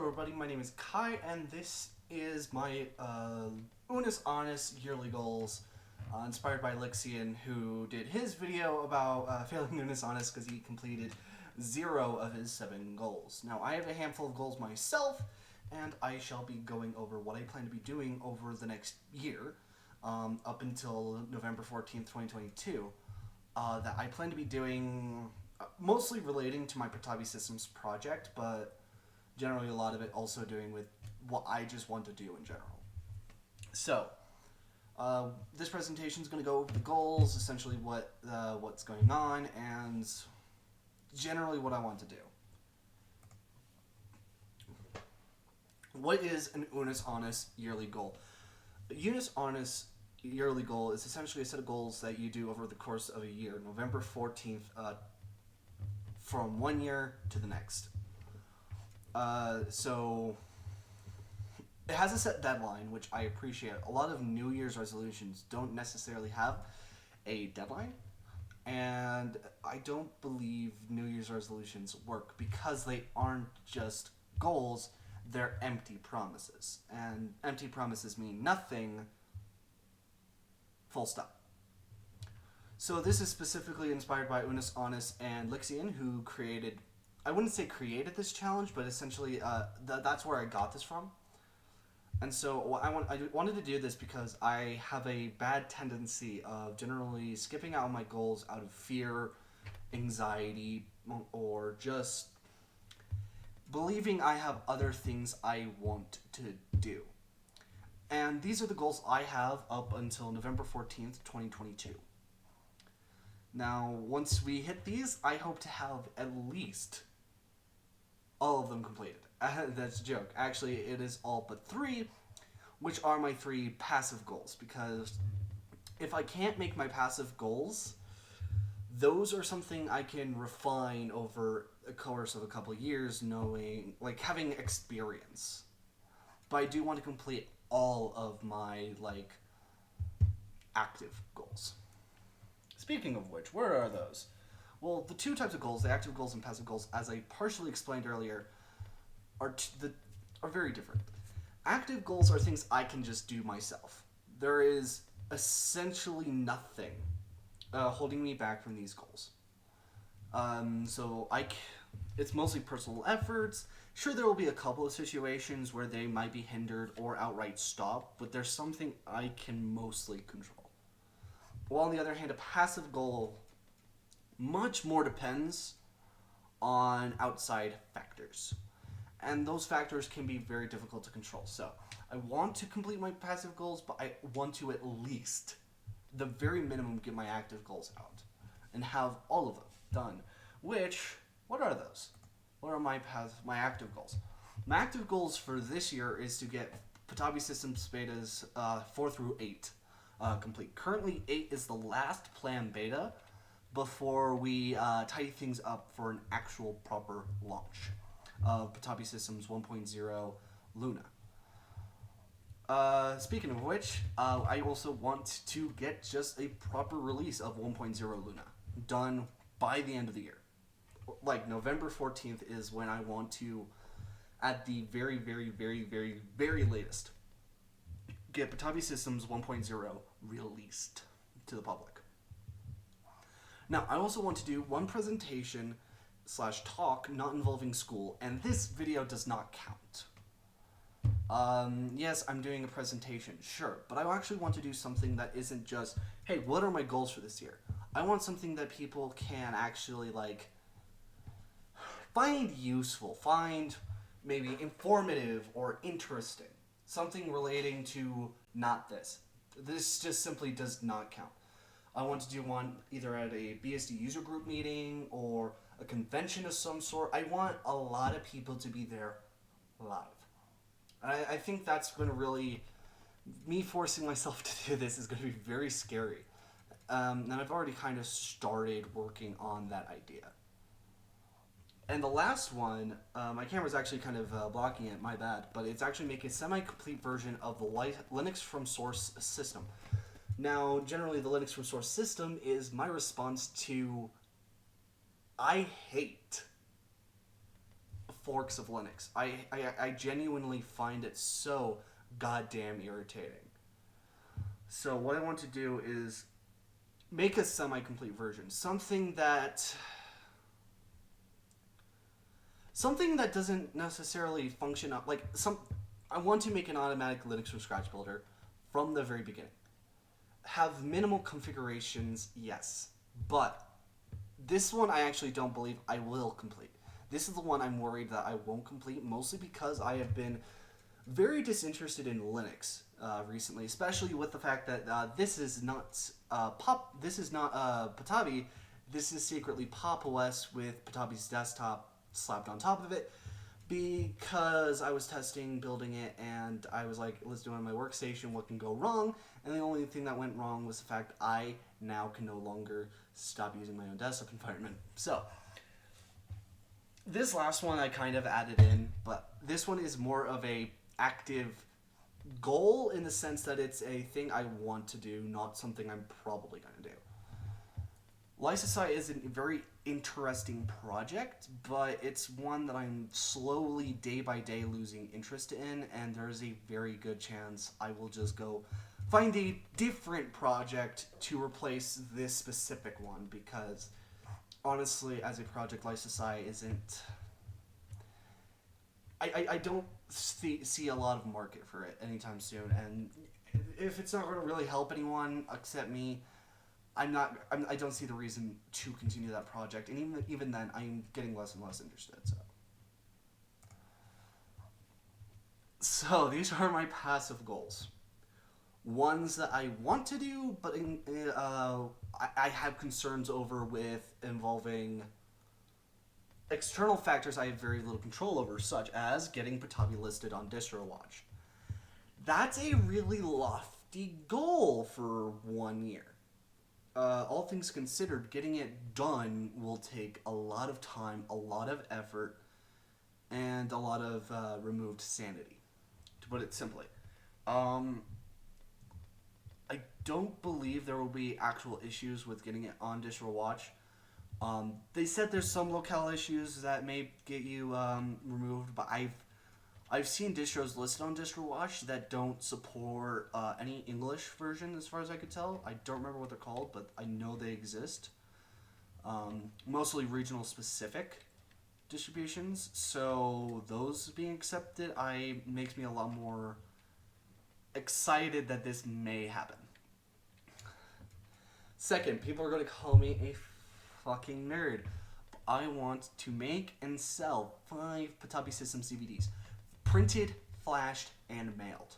everybody, my name is Kai, and this is my Unus Annus yearly goals, inspired by Lixian, who did his video about failing Unus Annus because he completed 0 of his 7 goals. Now, I have a handful of goals myself, and I shall be going over what I plan to be doing over the next year, up until November 14th, 2022, that I plan to be doing, mostly relating to my Patabi Systems project, but generally a lot of it also doing with what I just want to do in general. So, this presentation is going to go over the goals, essentially what's going on, and generally what I want to do. What is an Unus Annus yearly goal? A Unus Annus yearly goal is essentially a set of goals that you do over the course of a year, November 14th, from one year to the next. So it has a set deadline, which I appreciate. A lot of New Year's resolutions don't necessarily have a deadline, and I don't believe New Year's resolutions work because they aren't just goals, they're empty promises. And empty promises mean nothing, full stop. So this is specifically inspired by Unus Annus and Lixian, who created, I wouldn't say created this challenge, but essentially that's where I got this from. And so I wanted to do this because I have a bad tendency of generally skipping out on my goals out of fear, anxiety, or just believing I have other things I want to do. And these are the goals I have up until November 14th, 2022. Now, once we hit these, I hope to have at least all of them completed. That's a joke. Actually, it is all but 3, which are my 3 passive goals, because if I can't make my passive goals, those are something I can refine over the course of a couple years, knowing, like, having experience. But I do want to complete all of my, like, active goals. Speaking of which, where are those? Well, the 2 types of goals, the active goals and passive goals, as I partially explained earlier, are very different. Active goals are things I can just do myself. There is essentially nothing holding me back from these goals. It's mostly personal efforts. Sure, there will be a couple of situations where they might be hindered or outright stopped, but there's something I can mostly control. While on the other hand, a passive goal much more depends on outside factors. And those factors can be very difficult to control. So I want to complete my passive goals, but I want to at least, the very minimum, get my active goals out and have all of them done. Which, what are those? What are my active goals? My active goals for this year is to get Patabi Systems betas 4 through 8 complete. Currently, 8 is the last planned beta before we tidy things up for an actual proper launch of Patabi Systems 1.0 Luna. Speaking of which, I also want to get just a proper release of 1.0 Luna done by the end of the year. Like, November 14th is when I want to, at the very, very, very, very, very latest, get Patabi Systems 1.0 released to the public. Now, I also want to do one presentation / talk not involving school, and this video does not count. Yes, I'm doing a presentation, sure, but I actually want to do something that isn't just, hey, what are my goals for this year? I want something that people can actually, like, find useful, find maybe informative or interesting. Something relating to not this. This just simply does not count. I want to do one either at a BSD user group meeting or a convention of some sort. I want a lot of people to be there live. I think that's going to really, me forcing myself to do this is going to be very scary. And I've already kind of started working on that idea. And the last one, my camera's actually kind of blocking it, my bad, but it's actually making a semi-complete version of the Linux from source system. Now, generally the Linux from source system is my response to, I hate forks of Linux. I genuinely find it so goddamn irritating. So what I want to do is make a semi-complete version, something that doesn't necessarily function up like some. I want to make an automatic Linux from scratch builder from the very beginning. Have minimal configurations, yes, but this one I actually don't believe I will complete. This is the one I'm worried that I won't complete, mostly because I have been very disinterested in Linux recently, especially with the fact that this is not This is not Patabi. This is secretly Pop! OS with Patabi's desktop slapped on top of it. Because I was testing building it, and I was like, let's do it on my workstation. What can go wrong? And the only thing that went wrong was the fact I now can no longer stop using my own desktop environment. So this last one I kind of added in, but this one is more of a active goal in the sense that it's a thing I want to do, not something I'm probably going to do. Lysosci is a very interesting project, but it's one that I'm slowly, day by day, losing interest in, and there's a very good chance I will just go find a different project to replace this specific one, because honestly, as a project, Lysosci isn't... I don't see a lot of market for it anytime soon, and if it's not going to really help anyone except me, I don't see the reason to continue that project, and even then, I'm getting less and less interested. So these are my passive goals. Ones that I want to do, but I have concerns over with involving external factors I have very little control over, such as getting Patabi listed on DistroWatch. That's a really lofty goal for 1 year. All things considered, getting it done will take a lot of time, a lot of effort, and a lot of removed sanity, to put it simply. I don't believe there will be actual issues with getting it on DistroWatch. They said there's some locale issues that may get you removed, but I've seen distros listed on DistroWatch that don't support any English version, as far as I could tell. I don't remember what they're called, but I know they exist. Mostly regional specific distributions, so those being accepted makes me a lot more excited that this may happen. Second, people are going to call me a fucking nerd. I want to make and sell 5 Patabi System CVDs. Printed, flashed, and mailed.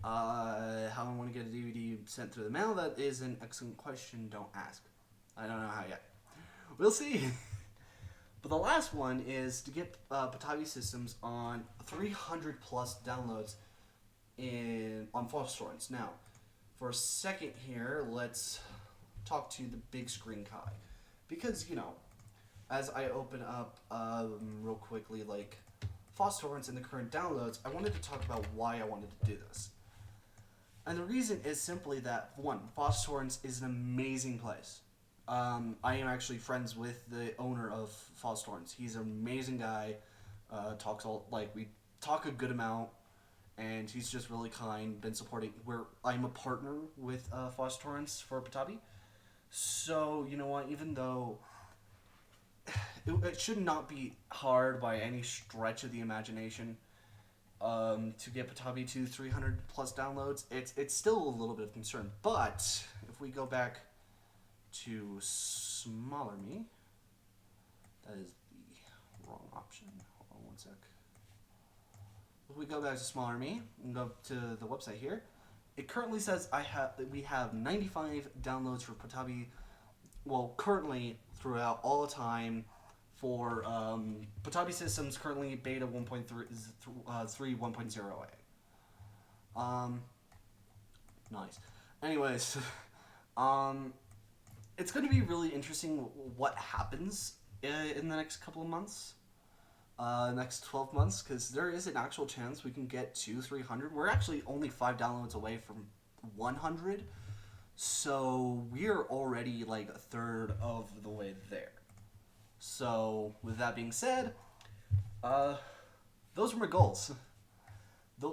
How I want to get a DVD sent through the mail, that is an excellent question. Don't ask. I don't know how yet. We'll see. But the last one is to get Patabi systems on 300 plus downloads on FOSS Now, for a second here, let's talk to the big screen Kai. Because, as I open up real quickly, like FOSS torrents and the current downloads, I wanted to talk about why I wanted to do this. And the reason is simply that, one, FOSS torrents is an amazing place. I am actually friends with the owner of FOSS torrents. He's an amazing guy. We talk a good amount, and he's just really kind. Been supporting. I'm a partner with FOSS torrents for Patabi. So you know what? Even though it should not be hard by any stretch of the imagination to get Patabi to 300 plus downloads, it's still a little bit of concern. But if we go back to smaller me, that is the wrong option. Hold on one sec. If we go back to smaller me and go to the website here, it currently says we have 95 downloads for Patabi. Well, currently throughout all the time for Patabi systems, currently beta 1.3 1.0a. Nice. Anyways, it's going to be really interesting what happens in the next couple of months. Next 12 months, because there is an actual chance we can get to 300. We're actually only 5 downloads away from 100, so we're already like a third of the way there. So with that being said, Uh, those were my goals.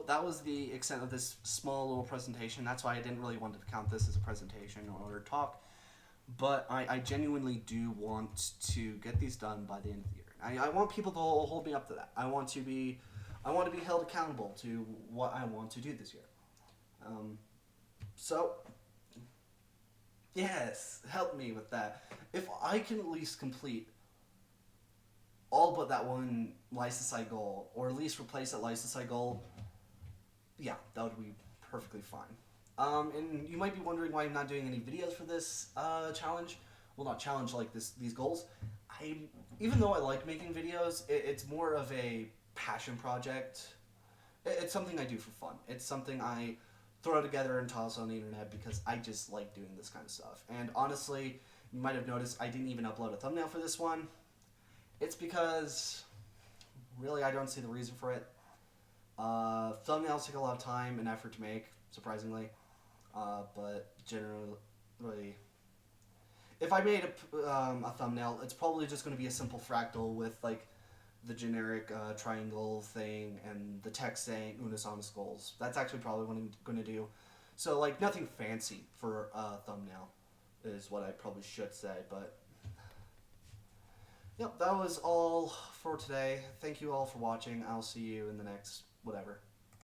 That was the extent of this small little presentation. That's why I didn't really want to count this as a presentation or a talk. But I genuinely do want to get these done by the end of the year. I want people to hold me up to that. I want to be held accountable to what I want to do this year. Um, so yes, help me with that. If I can at least complete all but that one lysosite goal, or at least replace that lysosite goal, yeah, that would be perfectly fine. And you might be wondering why I'm not doing any videos for this challenge. Well, not challenge like these goals. I Even though I like making videos, it's more of a passion project. It's something I do for fun. It's something I throw together and toss on the internet because I just like doing this kind of stuff. And honestly, you might have noticed I didn't even upload a thumbnail for this one. It's because really I don't see the reason for it. Thumbnails take a lot of time and effort to make, surprisingly. But generally, if I made a thumbnail, it's probably just going to be a simple fractal with like the generic triangle thing and the text saying Unus Annus goals. That's actually probably what I'm going to do. So like nothing fancy for a thumbnail is what I probably should say. But yep, that was all for today. Thank you all for watching. I'll see you in the next whatever.